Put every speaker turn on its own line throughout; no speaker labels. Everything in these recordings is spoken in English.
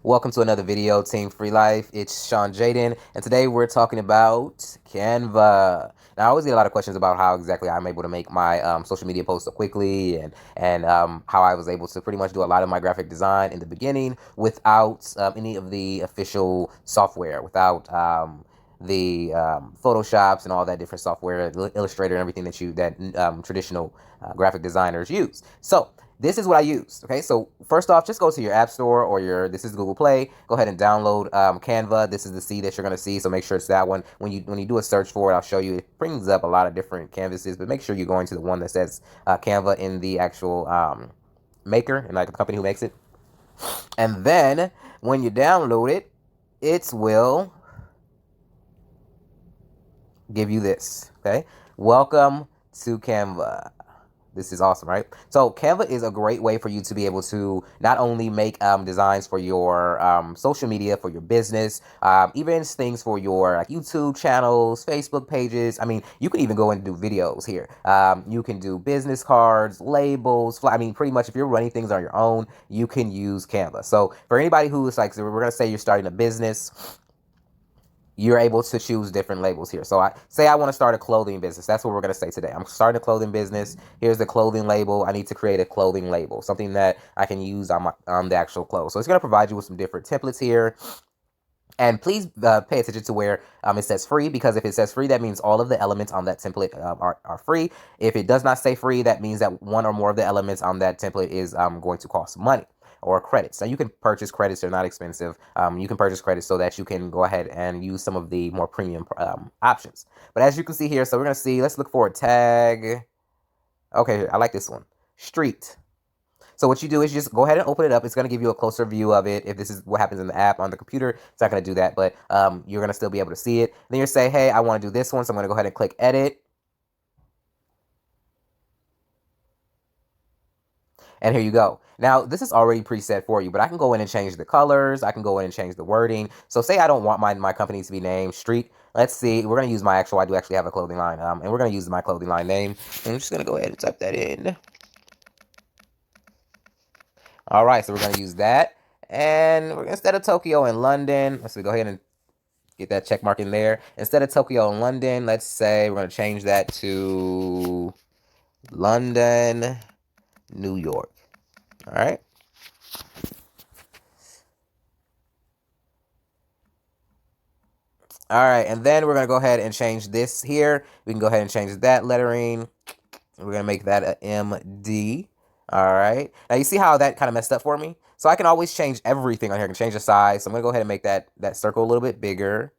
Welcome to another video, Team Free Life. It's Sean Jaden, and today we're talking about Canva. Now, I always get a lot of questions about how exactly I'm able to make my social media posts so quickly, and how I was able to pretty much do a lot of my graphic design in the beginning without any of the official software, without the Photoshops and all that different software, Illustrator, and everything that traditional graphic designers use. So this is what I use. Okay, so first off, just go to your app store or this is Google Play. Go ahead and download Canva. This is the C that you're gonna see, so make sure it's that one. When you do a search for it, I'll show you. It brings up a lot of different canvases, but make sure you're going to the one that says Canva in the actual maker and like the company who makes it. And then when you download it, it will give you this. Okay, welcome to Canva. This is awesome, right? So Canva is a great way for you to be able to not only make designs for your social media, for your business, even things for your like YouTube channels, Facebook pages. I mean, you can even go and do videos here. You can do business cards, labels. I mean, pretty much if you're running things on your own, you can use Canva. So for anybody who's like, so we're gonna say you're starting a business, you're able to choose different labels here. So I want to start a clothing business. That's what we're going to say today. I'm starting a clothing business. Here's the clothing label. I need to create a clothing label, something that I can use on the actual clothes. So it's going to provide you with some different templates here. And please pay attention to where it says free, because if it says free, that means all of the elements on that template are free. If it does not say free, that means that one or more of the elements on that template is going to cost money or credits. Now you can purchase credits; they're not expensive. You can purchase credits so that you can go ahead and use some of the more premium options. But as you can see here, so we're gonna see. Let's look for a tag. Okay, I like this one. Street. So what you do is just go ahead and open it up. It's going to give you a closer view of it. If this is what happens in the app on the computer, it's not going to do that, but you're going to still be able to see it. Then you say, hey, I want to do this one, so I'm going to go ahead and click edit. And here you go. Now, this is already preset for you, but I can go in and change the colors. I can go in and change the wording. So say I don't want my company to be named Street. Let's see. We're going to use I do actually have a clothing line, and we're going to use my clothing line name. And I'm just going to go ahead and type that in. All right, so we're going to use that. And instead of Tokyo and London, let's go ahead and get that check mark in there. Instead of Tokyo and London, let's say we're going to change that to London, New York. All right. All right, and then we're going to go ahead and change this here. We can go ahead and change that lettering. We're going to make that a MD. All right. Now, you see how that kind of messed up for me? So I can always change everything on here. I can change the size. So I'm going to go ahead and make that circle a little bit bigger.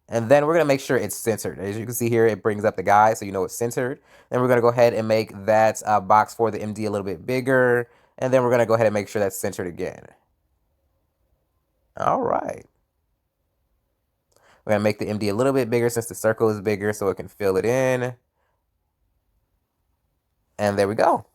And then we're going to make sure it's centered. As you can see here, it brings up the guy, so you know it's centered. Then we're going to go ahead and make that box for the MD a little bit bigger. And then we're going to go ahead and make sure that's centered again. All right. We're going to make the MD a little bit bigger since the circle is bigger so it can fill it in. And there we go.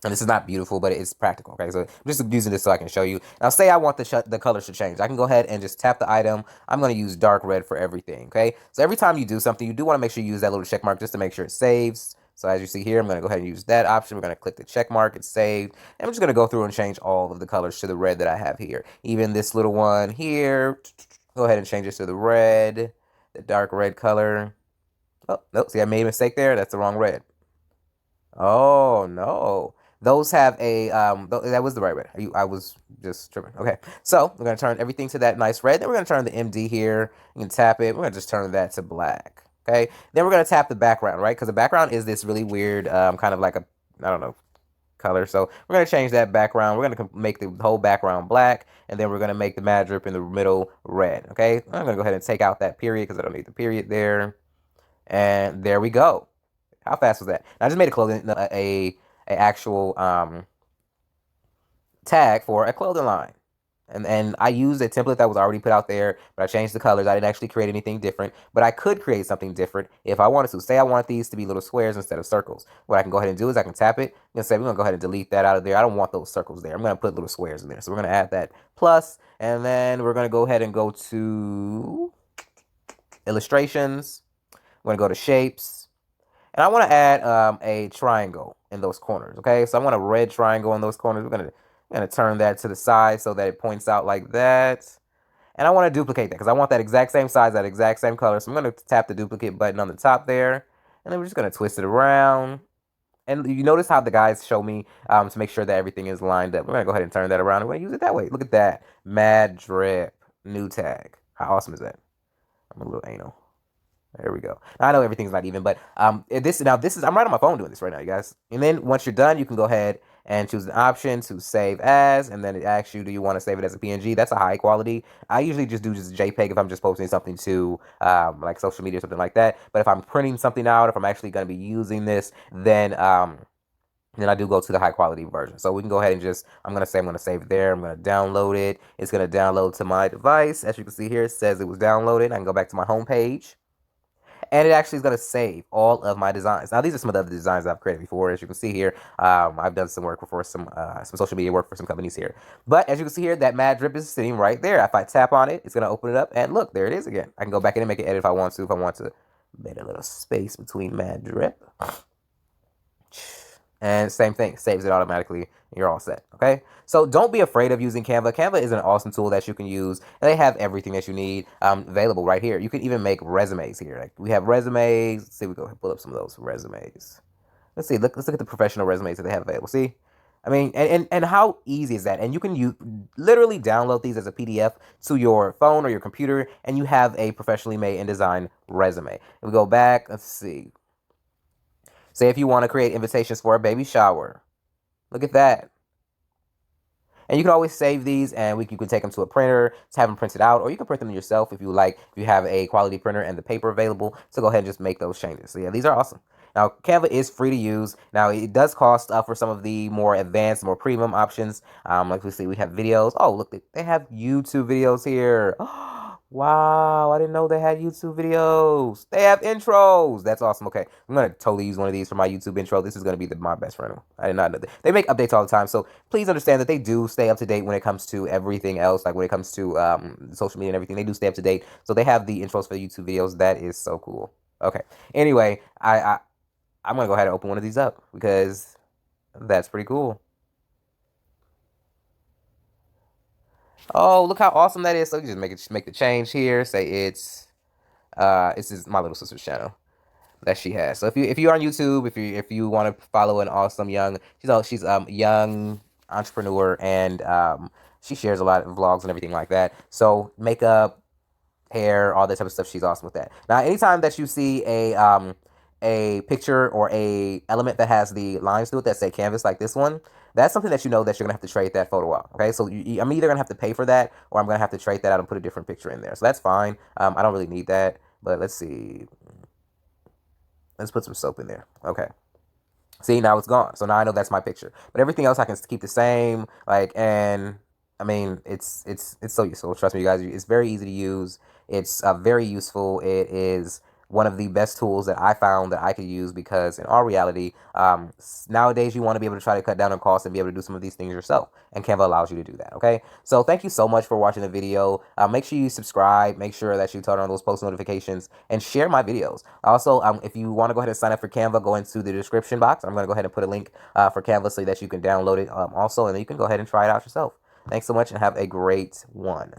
And this is not beautiful, but it's practical, okay? So I'm just using this so I can show you. Now, say I want the colors to change. I can go ahead and just tap the item. I'm going to use dark red for everything, okay? So every time you do something, you do want to make sure you use that little check mark just to make sure it saves. So as you see here, I'm going to go ahead and use that option. We're going to click the check mark. It's saved. And I'm just going to go through and change all of the colors to the red that I have here. Even this little one here, go ahead and change it to the red, the dark red color. Oh, nope. See, I made a mistake there. That's the wrong red. Oh, no. Those have a, that was the right red. I was just tripping. Okay, so we're going to turn everything to that nice red. Then we're going to turn the MD here. You can tap it. We're going to just turn that to black. Okay, then we're going to tap the background, right? Because the background is this really weird, kind of like a, I don't know, color. So we're going to change that background. We're going to make the whole background black. And then we're going to make the mad drip in the middle red. Okay, I'm going to go ahead and take out that period because I don't need the period there. And there we go. How fast was that? I just made a clothing, a actual tag for a clothing line. And I used a template that was already put out there, but I changed the colors. I didn't actually create anything different, but I could create something different if I wanted to. Say I want these to be little squares instead of circles. What I can go ahead and do is I can tap it and say, we're going to go ahead and delete that out of there. I don't want those circles there. I'm going to put little squares in there. So we're going to add that plus, and then we're going to go ahead and go to illustrations. We're going to go to shapes. And I want to add a triangle in those corners, okay? So I want a red triangle in those corners. We're I'm going to turn that to the side so that it points out like that. And I want to duplicate that because I want that exact same size, that exact same color. So I'm going to tap the duplicate button on the top there. And then we're just going to twist it around. And you notice how the guys show me to make sure that everything is lined up. We're going to go ahead and turn that around. We're going to use it that way. Look at that. Mad Drip. New tag. How awesome is that? I'm a little anal. There we go. Now, I know everything's not even, but this is I'm right on my phone doing this right now, you guys. And then once you're done, you can go ahead and choose an option to save as, and then it asks you, do you want to save it as a PNG? That's a high quality. I usually just do just JPEG if I'm just posting something to like social media or something like that. But if I'm printing something out, if I'm actually going to be using this, then I do go to the high quality version. So we can go ahead and just, I'm going to save it there. I'm going to download it. It's going to download to my device. As you can see here, it says it was downloaded. I can go back to my home page. And it actually is going to save all of my designs. Now, these are some of the other designs I've created before. As you can see here, I've done some work for some social media work for some companies here. But as you can see here, that Mad Drip is sitting right there. If I tap on it, it's going to open it up. And look, there it is again. I can go back in and make an edit if I want to. If I want to make a little space between Mad Drip. And same thing, saves it automatically. You're all set, okay? So don't be afraid of using Canva. Canva is an awesome tool that you can use, and they have everything that you need available right here. You can even make resumes here. Like we have resumes. Let's see, we go pull up some of those resumes. Let's see. Let's look at the professional resumes that they have available. See, I mean, and how easy is that? And you can literally download these as a PDF to your phone or your computer, and you have a professionally made and designed resume. And we go back. Let's see. Say if you want to create invitations for a baby shower. Look at that. And you can always save these, and you can take them to a printer to have them printed out, or you can print them yourself if you like, if you have a quality printer and the paper available. So go ahead and just make those changes. So yeah, these are awesome. Now, Canva is free to use. Now, it does cost for some of the more advanced, more premium options. Like we see, we have videos. Oh, look, they have YouTube videos here. Wow, I didn't know they had YouTube videos. They have intros. That's awesome. Okay, I'm going to totally use one of these for my YouTube intro. This is going to be my best friend. I did not know that. They make updates all the time, so please understand that they do stay up to date when it comes to everything else, like when it comes to social media and everything. They do stay up to date, so they have the intros for the YouTube videos. That is so cool. Okay, anyway, I'm going to go ahead and open one of these up because that's pretty cool. Oh, look how awesome that is. So you just make the change here. Say it's this is my little sister's channel that she has. So if you're on YouTube, if you want to follow an awesome young, she's young entrepreneur, and she shares a lot of vlogs and everything like that. So makeup, hair, all that type of stuff. She's awesome with that. Now, anytime that you see a picture or a element that has the lines through it that say canvas like this one, that's something that you know that you're gonna have to trade that photo out. Okay, so I'm either gonna have to pay for that, or I'm gonna have to trade that out and put a different picture in there. So that's fine. I don't really need that, but let's see. Let's put some soap in there. Okay. See, now it's gone. So now I know that's my picture. But everything else I can keep the same. Like, and I mean, it's so useful. Trust me, you guys. It's very easy to use. It's very useful. It is one of the best tools that I found that I could use because in all reality, nowadays you want to be able to try to cut down on costs and be able to do some of these things yourself. And Canva allows you to do that, okay? So thank you so much for watching the video. Make sure you subscribe. Make sure that you turn on those post notifications and share my videos. Also, if you want to go ahead and sign up for Canva, go into the description box. I'm going to go ahead and put a link for Canva so that you can download it also, and then you can go ahead and try it out yourself. Thanks so much and have a great one.